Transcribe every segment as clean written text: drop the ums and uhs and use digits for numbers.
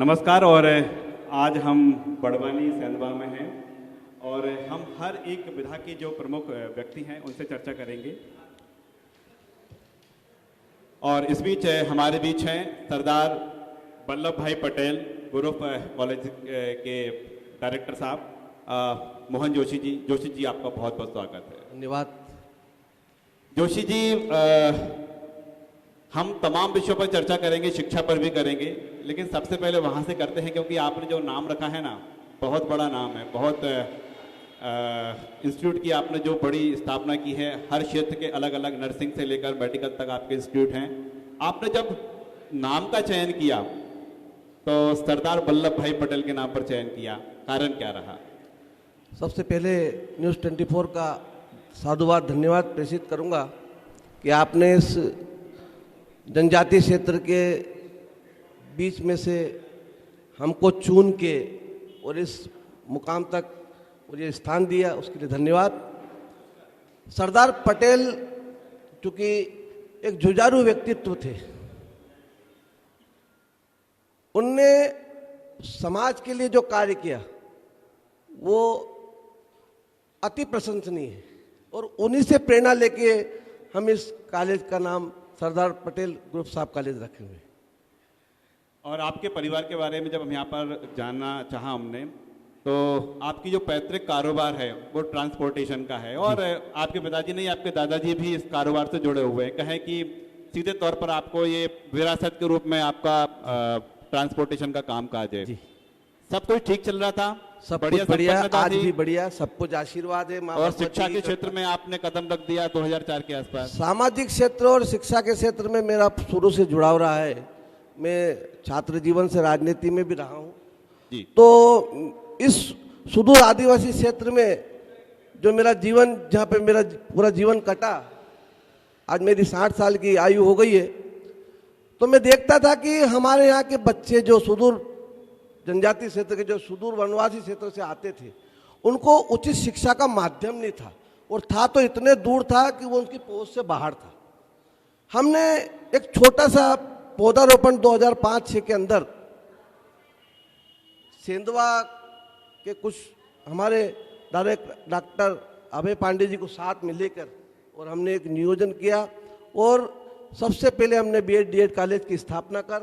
नमस्कार। और आज हम बड़वानी सेंधवा में हैं और हम हर एक विधा के जो प्रमुख व्यक्ति हैं उनसे चर्चा करेंगे। और इस बीच हमारे बीच हैं सरदार वल्लभ भाई पटेल गुरुप कॉलेज के डायरेक्टर साहब मोहन जोशी जी। जोशी जी, आपका बहुत बहुत स्वागत है। धन्यवाद। जोशी जी, हम तमाम विषयों पर चर्चा करेंगे, शिक्षा पर भी करेंगे, लेकिन सबसे पहले वहाँ से करते हैं क्योंकि आपने जो नाम रखा है ना, बहुत बड़ा नाम है। बहुत इंस्टीट्यूट की आपने जो बड़ी स्थापना की है, हर क्षेत्र के अलग अलग नर्सिंग से लेकर मेडिकल तक आपके इंस्टीट्यूट हैं। आपने जब नाम का चयन किया तो सरदार वल्लभ भाई पटेल के नाम पर चयन किया, कारण क्या रहा? सबसे पहले न्यूज़ 24 का साधुवाद धन्यवाद प्रेषित करूंगा कि आपने इस जनजातीय क्षेत्र के बीच में से हमको चुन के और इस मुकाम तक मुझे स्थान दिया, उसके लिए धन्यवाद। सरदार पटेल चूँकि एक जुझारू व्यक्तित्व थे, उनने समाज के लिए जो कार्य किया वो अति प्रशंसनीय है और उन्हीं से प्रेरणा लेके हम इस कॉलेज का नाम सरदार पटेल ग्रुप साहब कॉलेज रखे हुए हैं। और आपके परिवार के बारे में जब हम यहाँ पर जानना चाहा हमने, तो आपकी जो पैतृक कारोबार है वो ट्रांसपोर्टेशन का है और आपके पिताजी नहीं, आपके दादाजी भी इस कारोबार से जुड़े हुए हैं। कहें कि सीधे तौर पर आपको ये विरासत के रूप में आपका ट्रांसपोर्टेशन का काम काज है। सब कुछ ठीक चल रहा था? सब कुछ बढ़िया, आज भी बढ़िया, सब कुछ आशीर्वाद है। और शिक्षा के क्षेत्र में आपने कदम रख दिया 2004 के आसपास। सामाजिक क्षेत्र और शिक्षा के क्षेत्र में मेरा शुरू से जुड़ाव रहा है। मैं छात्र जीवन से राजनीति में भी रहा हूँ जी। तो इस सुदूर आदिवासी क्षेत्र में जो मेरा जीवन, जहाँ पे मेरा पूरा जीवन कटा, आज मेरी 60 साल की आयु हो गई है, तो मैं देखता था कि हमारे यहाँ के बच्चे जो सुदूर जनजातीय क्षेत्र के, जो सुदूर वनवासी क्षेत्र से आते थे, उनको उचित शिक्षा का माध्यम नहीं था, और था तो इतने दूर था कि वो उनकी पहुंच से बाहर था। हमने एक छोटा सा पौधारोपण 2005-06 के अंदर सेंधवा के कुछ हमारे डॉक्टर अभय पांडे जी को साथ में लेकर और हमने एक नियोजन किया और सबसे पहले हमने बीएड डीएड कॉलेज की स्थापना कर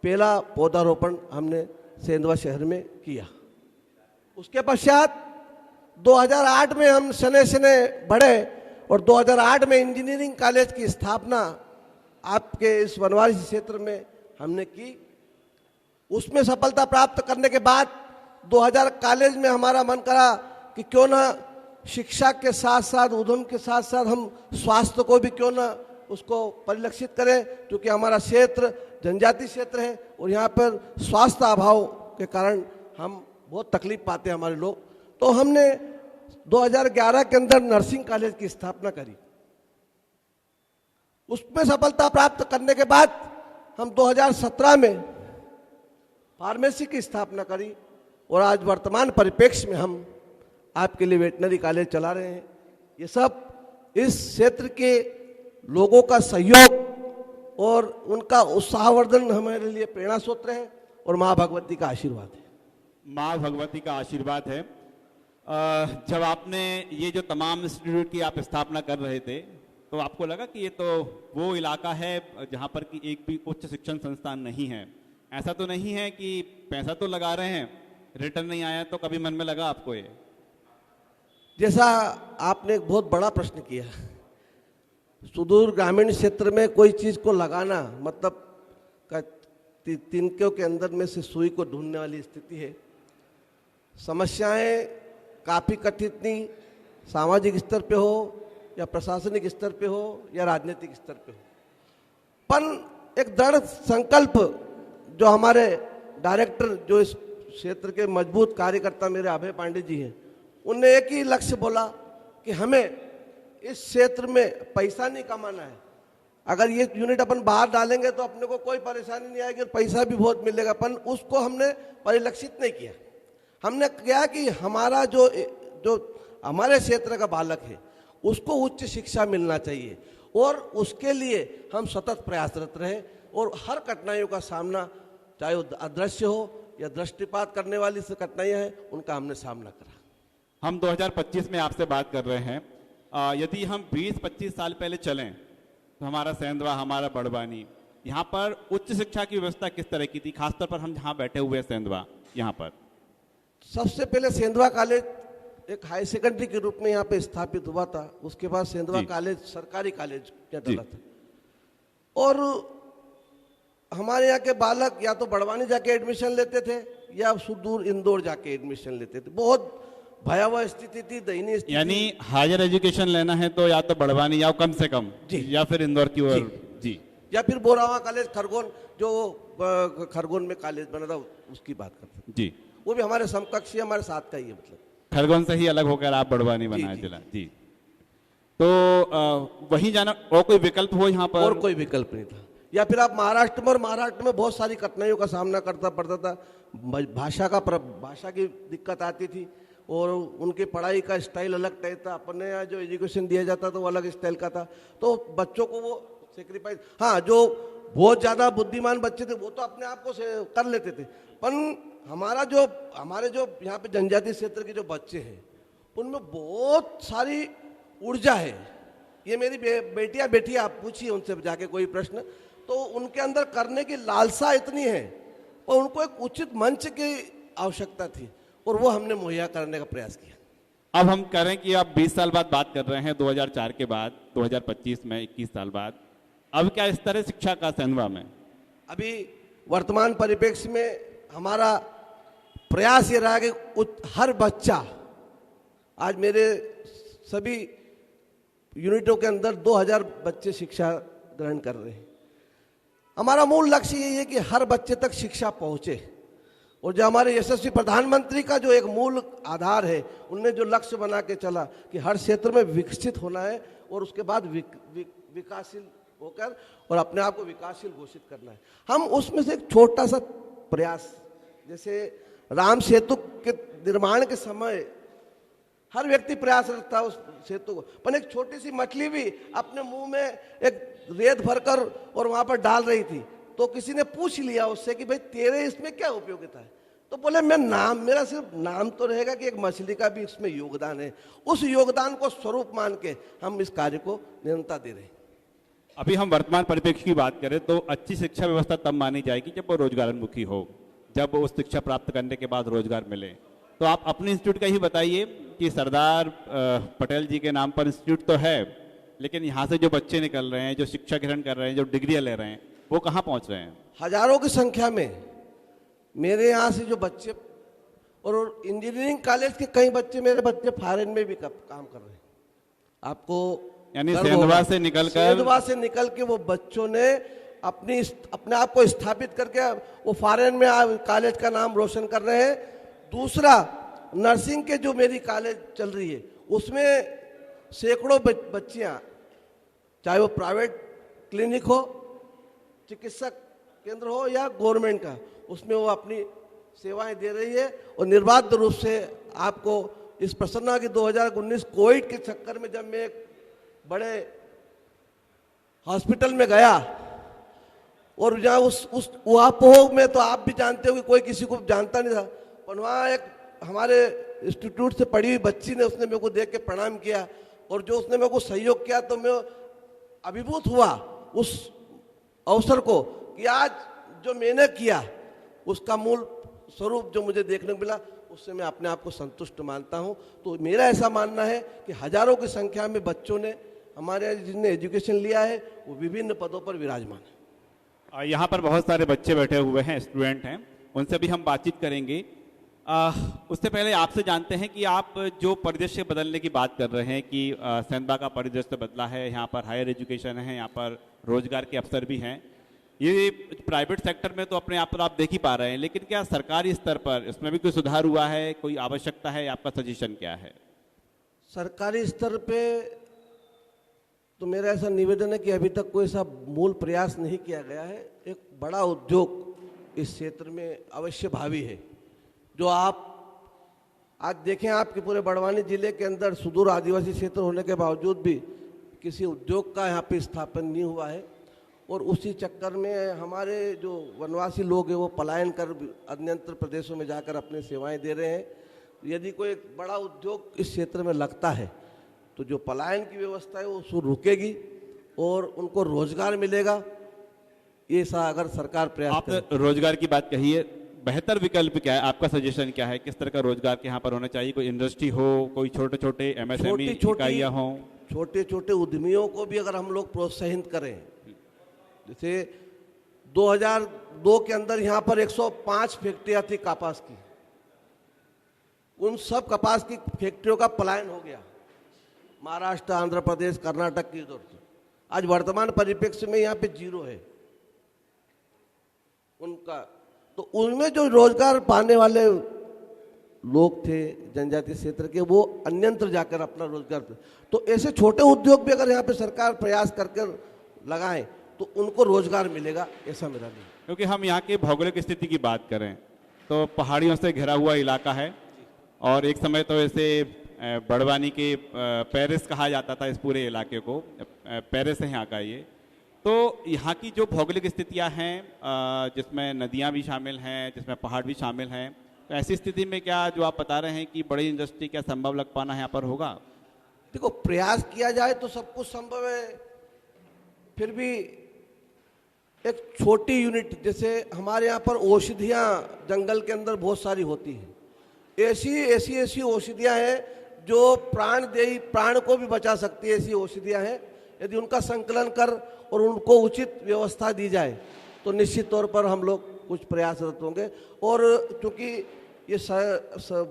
पहला पौधारोपण हमने सेंधवा शहर में किया। उसके पश्चात 2008 में हम सने सने बढ़े और 2008 में इंजीनियरिंग कॉलेज की स्थापना आपके इस वनवासी क्षेत्र में हमने की। उसमें सफलता प्राप्त करने के बाद 2000 कॉलेज में हमारा मन करा कि क्यों ना शिक्षा के साथ साथ, उद्यम के साथ साथ हम स्वास्थ्य को भी क्यों ना उसको परिलक्षित करें, क्योंकि हमारा क्षेत्र जनजातीय क्षेत्र है और यहाँ पर स्वास्थ्य अभाव के कारण हम बहुत तकलीफ पाते हैं हमारे लोग। तो हमने 2011 के अंदर नर्सिंग कॉलेज की स्थापना करी। उसमें सफलता प्राप्त करने के बाद हम 2017 में फार्मेसी की स्थापना करी और आज वर्तमान परिप्रेक्ष्य में हम आपके लिए वेटनरी कॉलेज चला रहे हैं। ये सब इस क्षेत्र के लोगों का सहयोग और उनका उत्साहवर्धन हमारे लिए प्रेरणा सूत्र है और माँ भगवती का आशीर्वाद है। माँ भगवती का आशीर्वाद है। जब आपने ये जो तमाम इंस्टीट्यूट की आप स्थापना कर रहे थे, तो आपको लगा कि ये तो वो इलाका है जहाँ पर कि एक भी उच्च शिक्षण संस्थान नहीं है? ऐसा तो नहीं है कि पैसा तो लगा रहे हैं, रिटर्न नहीं आया, तो कभी मन में लगा आपको ये? जैसा आपने एक बहुत बड़ा प्रश्न किया, सुदूर ग्रामीण क्षेत्र में कोई चीज़ को लगाना मतलब तिनकों के अंदर में से सुई को ढूंढने वाली स्थिति है। समस्याएं काफ़ी कठिन नहीं, सामाजिक स्तर पे हो या प्रशासनिक स्तर पे हो या राजनीतिक स्तर पे हो, पर एक दृढ़ संकल्प जो हमारे डायरेक्टर, जो इस क्षेत्र के मजबूत कार्यकर्ता मेरे अभय पांडे जी हैं, उनने एक ही लक्ष्य बोला कि हमें इस क्षेत्र में पैसा नहीं कमाना है। अगर ये यूनिट अपन बाहर डालेंगे तो अपने को कोई परेशानी नहीं आएगी और पैसा भी बहुत मिलेगा, पर उसको हमने परिलक्षित नहीं किया। हमने किया कि हमारा जो हमारे क्षेत्र का बालक है उसको उच्च शिक्षा मिलना चाहिए और उसके लिए हम सतत प्रयासरत रहे और हर कठिनाइयों का सामना, चाहे वो अदृश्य हो या दृष्टिपात करने वाली से कठिनाइयाँ हैं, उनका हमने सामना करा। हम 2025 में आपसे बात कर रहे हैं। यदि हम 20-25 साल पहले चलें तो हमारा सेंधवा, हमारा बड़वानी, यहाँ पर उच्च शिक्षा की व्यवस्था किस तरह की थी? खासतौर पर हम जहाँ बैठे हुए हैं सेंधवा, यहाँ पर सबसे पहले सेंधवा कॉलेज एक हाई सेकेंडरी के रूप में यहाँ पे स्थापित हुआ था। उसके बाद सेंधवा जी। कॉलेज सरकारी कॉलेज क्या जी। डला था, और हमारे यहाँ के बालक या तो बड़वानी जाके एडमिशन लेते थे या सुदूर इंदौर जाके एडमिशन लेते थे। बहुत भयावह स्थिति थी, दयनीय स्थिति। यानी हायर एजुकेशन लेना है तो या तो बड़वानी या कम से कम जी। या फिर इंदौर की ओर जी। या फिर बोरावा कॉलेज खरगोन, जो खरगोन में कॉलेज बना था, उसकी बात करते हैं। जी, वो भी हमारे समकक्षी, हमारे साथ का ही है। मतलब खरगोन से ही अलग होकर आप बड़वानी बनाए जी। जिला जी। तो वहीं जाना और कोई विकल्प हो यहाँ पर? और कोई विकल्प नहीं था। या फिर आप महाराष्ट्र में, और महाराष्ट्र में बहुत सारी कठिनाइयों का सामना करना पड़ता था। भाषा की दिक्कत आती थी, और उनकी पढ़ाई का स्टाइल अलग टाइप था। अपने यहाँ जो एजुकेशन दिया जाता था वो अलग स्टाइल का था, तो बच्चों को वो सेक्रीफाइस, हाँ, जो बहुत ज़्यादा बुद्धिमान बच्चे थे वो तो अपने आप को कर लेते थे, पर हमारे जो यहाँ पे जनजातीय क्षेत्र के जो बच्चे हैं, उनमें बहुत सारी ऊर्जा है। ये मेरी बेटियां बैठी, आप पूछिए उनसे जाके कोई प्रश्न, तो उनके अंदर करने की लालसा इतनी है, और उनको एक उचित मंच की आवश्यकता थी, और वो हमने मुहैया करने का प्रयास किया। अब हम करें कि आप 20 साल बाद बात कर रहे हैं, 2004 के बाद 2025 में 21 साल बाद, अब क्या इस तरह शिक्षा का सेंधवा में? अभी वर्तमान परिप्रेक्ष्य में हमारा प्रयास ये रहा कि हर बच्चा, आज मेरे सभी यूनिटों के अंदर 2000 बच्चे शिक्षा ग्रहण कर रहे हैं। हमारा मूल लक्ष्य यही है कि हर बच्चे तक शिक्षा पहुंचे, और जो हमारे यशस्वी प्रधानमंत्री का जो एक मूल आधार है, उनने जो लक्ष्य बना के चला कि हर क्षेत्र में विकसित होना है, और उसके बाद विकासशील होकर और अपने आप को विकासशील घोषित करना है। हम उसमें से एक छोटा सा प्रयास, जैसे राम सेतु के निर्माण के समय हर व्यक्ति प्रयासरत था उस सेतु को, पर एक छोटी सी मछली भी अपने मुंह में एक रेत भरकर और वहां पर डाल रही थी, तो किसी ने पूछ लिया उससे कि भाई तेरे इसमें क्या उपयोगिता है? तो बोले मेरा सिर्फ नाम तो रहेगा कि एक मछली का भी इसमें योगदान है। उस योगदान को स्वरूप मान के हम इस कार्य को निरंतर दे रहे हैं। अभी हम वर्तमान परिप्रेक्ष्य की बात करें तो अच्छी शिक्षा व्यवस्था तब मानी जाएगी जब वो रोजगारोन्मुखी हो, जब उस शिक्षा प्राप्त करने के बाद रोजगार मिले। तो आप अपने इंस्टीट्यूट का ही बताइए कि सरदार पटेल जी के नाम पर इंस्टीट्यूट तो है, लेकिन यहाँ से जो बच्चे निकल रहे हैं, जो शिक्षा ग्रहण कर रहे हैं, जो डिग्रियां ले रहे हैं, वो कहाँ पहुँच रहे हैं? हजारों की संख्या में मेरे यहाँ से जो बच्चे, और इंजीनियरिंग कॉलेज के कई बच्चे, मेरे बच्चे फॉरेन में भी काम कर रहे हैं। आपको यानी सेंधवा से निकल के वो बच्चों ने अपने आप को स्थापित करके वो फॉरेन में कॉलेज का नाम रोशन कर रहे हैं। दूसरा, नर्सिंग के जो मेरी कॉलेज चल रही है, उसमें सैकड़ों बच्चियां, चाहे वो प्राइवेट क्लिनिक हो, चिकित्सक केंद्र हो या गवर्नमेंट का, उसमें वो अपनी सेवाएं दे रही है। और निर्बाध रूप से आपको इस प्रसन्ना की 2019 कोविड के चक्कर में जब मैं एक बड़े हॉस्पिटल में गया, और जहाँ उस उहापोह में तो आप भी जानते हो कि कोई किसी को जानता नहीं था, पर वहाँ एक हमारे इंस्टीट्यूट से पढ़ी हुई बच्ची ने, उसने मेरे को देख के प्रणाम किया, और जो उसने मेरे को सहयोग किया, तो मैं अभिभूत हुआ उस अवसर को कि आज जो मैंने किया उसका मूल स्वरूप जो मुझे देखने को मिला, उससे मैं अपने आप को संतुष्ट मानता हूं। तो मेरा ऐसा मानना है कि हजारों की संख्या में बच्चों ने हमारे यहाँ जिनने एजुकेशन लिया है वो विभिन्न पदों पर विराजमान है। यहाँ पर बहुत सारे बच्चे बैठे हुए हैं, स्टूडेंट हैं, उनसे भी हम बातचीत करेंगे। उससे पहले आपसे जानते हैं कि आप जो परिदृश्य बदलने की बात कर रहे हैं कि सेंधवा का परिदृश्य बदला है, यहाँ पर हायर एजुकेशन है, यहाँ पर रोजगार के अवसर भी हैं। ये प्राइवेट सेक्टर में तो अपने आप पर आप देख ही पा रहे हैं, लेकिन क्या सरकारी स्तर पर इसमें भी कोई सुधार हुआ है, कोई आवश्यकता है? आपका सजेशन क्या है? सरकारी स्तर पे तो मेरा ऐसा निवेदन है कि अभी तक कोई ऐसा मूल प्रयास नहीं किया गया है। एक बड़ा उद्योग इस क्षेत्र में अवश्य भावी है, जो आप आज देखें, आपके पूरे बड़वानी जिले के अंदर सुदूर आदिवासी क्षेत्र होने के बावजूद भी किसी उद्योग का यहाँ पे स्थापन नहीं हुआ है। और उसी चक्कर में हमारे जो वनवासी लोग हैं वो पलायन कर अन्यंत्र प्रदेशों में जाकर अपनी सेवाएं दे रहे हैं। यदि कोई एक बड़ा उद्योग इस क्षेत्र में लगता है तो जो पलायन की व्यवस्था है वो रुकेगी और उनको रोजगार मिलेगा। ये सा अगर सरकार प्रयास आप करे। रोजगार की बात कही है, बेहतर विकल्प क्या है, आपका सजेशन क्या है, किस तरह का रोजगार के यहाँ पर होना चाहिए? कोई इंडस्ट्री हो, कोई छोटे छोटे एमएसएमई इकाइयाँ हों? छोटे छोटे उद्यमियों को भी अगर हम लोग प्रोत्साहित करें, जैसे 2002 के अंदर यहाँ पर 105 फैक्ट्रियाँ थी कपास की, उन सब कपास की फैक्ट्रियों का पलायन हो गया महाराष्ट्र, आंध्र प्रदेश, कर्नाटक की ओर से। आज वर्तमान परिप्रेक्ष्य में यहाँ पे 0 है उनका। तो उनमें जो रोजगार पाने वाले लोग थे जनजातीय क्षेत्र के, वो अन्यंत्र जाकर अपना रोजगार, तो ऐसे छोटे उद्योग भी अगर यहाँ पे सरकार प्रयास करके लगाएं तो उनको रोजगार मिलेगा, ऐसा मेरा नहीं। क्योंकि हम यहाँ की भौगोलिक स्थिति की बात करें तो पहाड़ियों से घिरा हुआ इलाका है और एक समय तो ऐसे बड़वानी के पेरिस कहा जाता था इस पूरे इलाके को, पेरिस है यहाँ का ये। तो यहाँ की जो भौगोलिक स्थितियाँ हैं जिसमें नदियाँ भी शामिल हैं, जिसमें पहाड़ भी शामिल हैं, तो ऐसी स्थिति में क्या जो आप बता रहे हैं कि बड़ी इंडस्ट्री क्या संभव लग पाना यहाँ पर होगा? देखो, प्रयास किया जाए तो सब कुछ संभव है। फिर भी एक छोटी यूनिट, जैसे हमारे यहाँ पर औषधियाँ जंगल के अंदर बहुत सारी होती हैं, ऐसी औषधियाँ हैं जो प्राणदेही, प्राण को भी बचा सकती है। ऐसी औषधियाँ हैं, यदि उनका संकलन कर और उनको उचित व्यवस्था दी जाए तो निश्चित तौर पर हम लोग कुछ प्रयासरत होंगे। और क्योंकि ये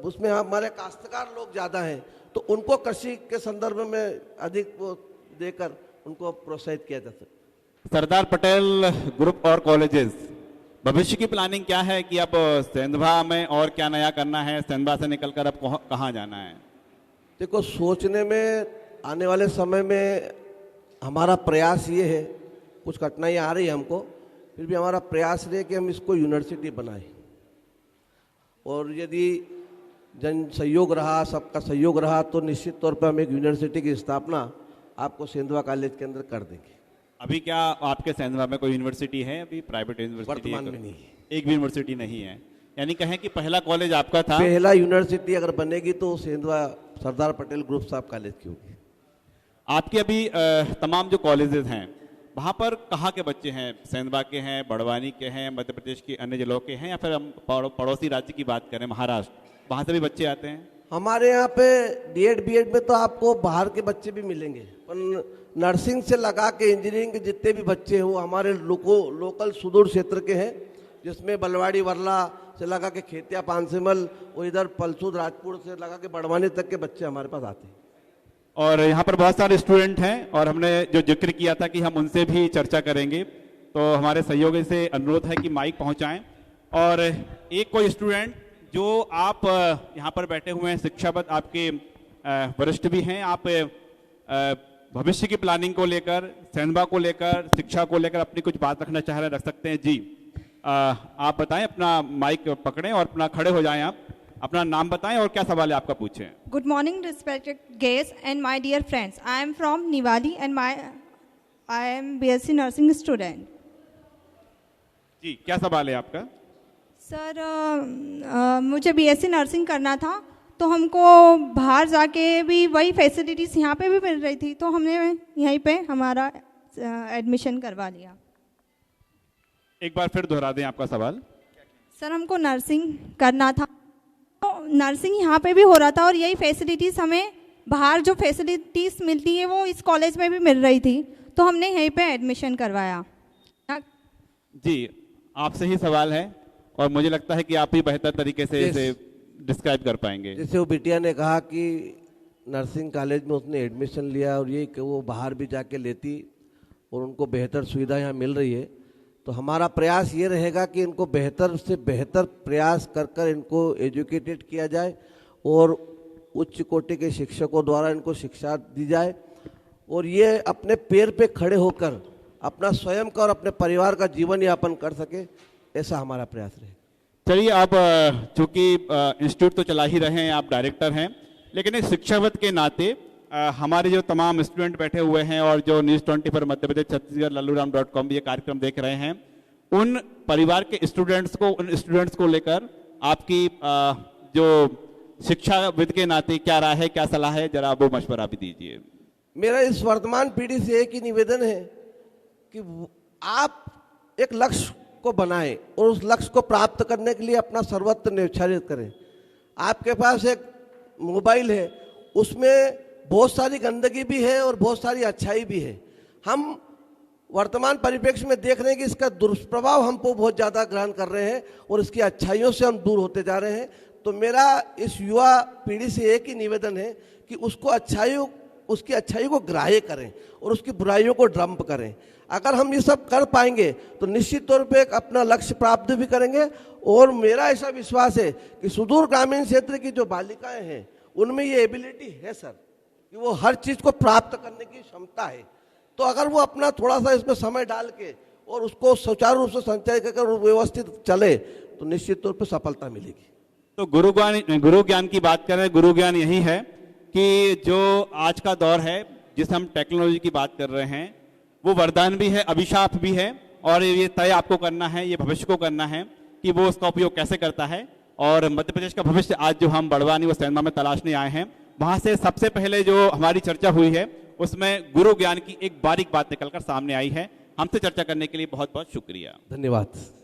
उसमें हमारे काश्तकार लोग ज़्यादा हैं तो उनको कृषि के संदर्भ में अधिक वो देकर उनको प्रोत्साहित किया जा सकता। सरदार पटेल ग्रुप और कॉलेजेस, भविष्य की प्लानिंग क्या है कि अब सेंधवा में और क्या नया करना है, सेंधवा से निकलकर अब कहाँ जाना है? देखो, सोचने में आने वाले समय में हमारा प्रयास ये है, कुछ कठिनाइयाँ आ रही है हमको, फिर भी हमारा प्रयास रहे कि हम इसको यूनिवर्सिटी बनाएं। और यदि जन सहयोग रहा, सबका सहयोग रहा, तो निश्चित तौर पर हम एक यूनिवर्सिटी की स्थापना आपको सेंधवा कॉलेज के अंदर कर देंगे। अभी क्या आपके सेंधवा में कोई यूनिवर्सिटी है? अभी प्राइवेट यूनिवर्सिटी वर्तमान में नहीं है, एक भी यूनिवर्सिटी नहीं है। यानी कहें कि पहला कॉलेज आपका था। पहला यूनिवर्सिटी अगर बनेगी तो सेंधवा सरदार पटेल ग्रुप साहब कॉलेज की होगी। आपके अभी तमाम जो कॉलेजेस हैं वहाँ पर कहाँ के बच्चे हैं? सेंधवा के हैं, बड़वानी के हैं, मध्य प्रदेश के अन्य जिलों के हैं, या फिर हम पड़ोसी राज्य की बात करें महाराष्ट्र, वहाँ से भी बच्चे आते हैं? हमारे यहाँ पे डीएड बीएड में तो आपको बाहर के बच्चे भी मिलेंगे, पर नर्सिंग से लगा के इंजीनियरिंग के जितने भी बच्चे हैं वो हमारे लोकल सुदूर क्षेत्र के हैं, जिसमें बलवाड़ी वर्ला से लगा के खेतिया पानसेमल और इधर पलसूद राजपुर से लगा के बड़वानी तक के बच्चे हमारे पास आते हैं। और यहाँ पर बहुत सारे स्टूडेंट हैं और हमने जो जिक्र किया था कि हम उनसे भी चर्चा करेंगे, तो हमारे सहयोगी से अनुरोध है कि माइक पहुँचाएं। और एक कोई स्टूडेंट जो आप यहाँ पर बैठे हुए हैं, शिक्षाविद आपके वरिष्ठ भी हैं, आप भविष्य की प्लानिंग को लेकर, सेंधवा को लेकर, शिक्षा को लेकर अपनी कुछ बात रखना चाह रहे हैं, रख सकते हैं जी। आप बताएं, अपना माइक पकड़ें और अपना खड़े हो जाएं, आप अपना नाम बताएं और क्या सवाल है आपका, पूछें। Good morning, respected guests and my dear friends. I am from Niwali and I am BSc nursing student. जी, क्या सवाल है आपका? सर, मुझे BSc नर्सिंग करना था, तो हमको बाहर जाके भी वही फैसिलिटीज़ यहाँ पे भी मिल रही थी, तो हमने यहीं पे हमारा एडमिशन करवा लिया। एक बार फिर दोहरा दें आपका सवाल। सर, हमको नर्सिंग करना था, तो नर्सिंग यहाँ पे भी हो रहा था और यही फैसिलिटीज़ हमें बाहर जो फैसिलिटीज़ मिलती है वो इस कॉलेज में भी मिल रही थी, तो हमने यहीं पे एडमिशन करवाया। जी, आपसे ही सवाल है और मुझे लगता है कि आप ही बेहतर तरीके से इसे डिस्क्राइब कर पाएंगे। जैसे वो बिटिया ने कहा कि नर्सिंग कॉलेज में उसने एडमिशन लिया और ये कि वो बाहर भी जाके लेती और उनको बेहतर सुविधा यहाँ मिल रही है, तो हमारा प्रयास ये रहेगा कि इनको बेहतर से बेहतर प्रयास कर कर इनको एजुकेटेड किया जाए और उच्च कोटि के शिक्षकों द्वारा इनको शिक्षा दी जाए और ये अपने पैर पे खड़े होकर अपना स्वयं का और अपने परिवार का जीवन यापन कर सके, ऐसा हमारा प्रयास रहेगा। चलिए, आप चूंकि इंस्टीट्यूट तो चला ही रहे हैं, आप डायरेक्टर हैं, लेकिन एक शिक्षाविद के नाते हमारे जो तमाम स्टूडेंट बैठे हुए हैं और जो न्यूज़ 20 पर मध्य प्रदेश छत्तीसगढ़ लल्लूराम.com भी ये कार्यक्रम देख रहे हैं, उन परिवार के स्टूडेंट्स को, उन स्टूडेंट्स को लेकर आपकी जो शिक्षाविद के नाते क्या राय है, क्या सलाह है, जरा वो मशवरा भी दीजिए। मेरा इस वर्तमान पीढ़ी से एक ही निवेदन है कि आप एक लक्ष्य को बनाएं और उस लक्ष्य को प्राप्त करने के लिए अपना सर्वत्र न्यौछावरित करें। आपके पास एक मोबाइल है, उसमें बहुत सारी गंदगी भी है और बहुत सारी अच्छाई भी है। हम वर्तमान परिप्रेक्ष्य में देख रहे हैं कि इसका दुष्प्रभाव हमको बहुत ज़्यादा ग्रहण कर रहे हैं और इसकी अच्छाइयों से हम दूर होते जा रहे हैं। तो मेरा इस युवा पीढ़ी से एक ही निवेदन है कि उसकी अच्छाई को ग्राह्य करें और उसकी बुराइयों को डंप करें। अगर हम ये सब कर पाएंगे तो निश्चित तौर पे अपना लक्ष्य प्राप्त भी करेंगे। और मेरा ऐसा विश्वास है कि सुदूर ग्रामीण क्षेत्र की जो बालिकाएं हैं उनमें ये एबिलिटी है सर, कि वो हर चीज़ को प्राप्त करने की क्षमता है। तो अगर वो अपना थोड़ा सा इसमें समय डाल के और उसको सुचारू रूप से संचय कर व्यवस्थित चले तो निश्चित तौर पर सफलता मिलेगी। तो गुरु ज्ञान की बात करें, गुरु ज्ञान यही है कि जो आज का दौर है जिस हम टेक्नोलॉजी की बात कर रहे हैं, वो वरदान भी है, अभिशाप भी है, और ये तय आपको करना है, ये भविष्य को करना है कि वो उसका उपयोग कैसे करता है। और मध्य प्रदेश का भविष्य आज जो हम बड़वानी व सैनमा में तलाशने आए हैं, वहां से सबसे पहले जो हमारी चर्चा हुई है उसमें गुरु ज्ञान की एक बारीक बात निकलकर सामने आई है। हमसे चर्चा करने के लिए बहुत बहुत शुक्रिया। धन्यवाद।